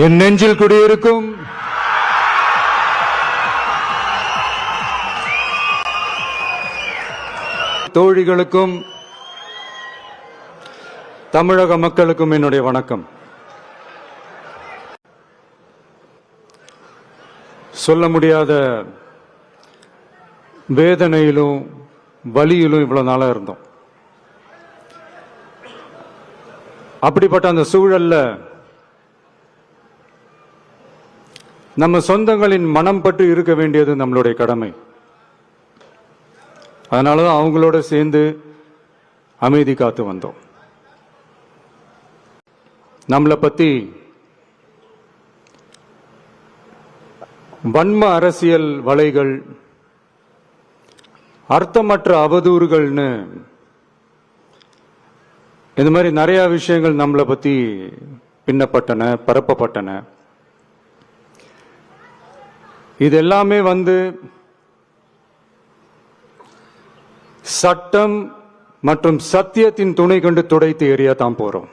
என் நெஞ்சில் குடியிருக்கும் தோழிகளுக்கும் தமிழக மக்களுக்கும் என்னுடைய வணக்கம். சொல்ல முடியாத வேதனையிலும் வலியிலும் இவ்வளவு நாளா இருந்தோம். அப்படிப்பட்ட அந்த சூழல்ல நம்ம சொந்தங்களின் மனம் பற்றி இருக்க வேண்டியது நம்மளுடைய கடமை. அதனாலதான் அவங்களோட சேர்ந்து அமைதி காத்து வந்தோம். நம்மளை பத்தி வன்ம அரசியல் வலைகள், அர்த்தமற்ற அவதூறுகள்னு இந்த மாதிரி நிறைய விஷயங்கள் நம்மளை பத்தி பின்னப்பட்டன, பரப்பப்பட்டன. இது எல்லாமே சட்டம் மற்றும் சத்தியத்தின் துணை கொண்டு துடைத்து எறிய தான் போறோம்.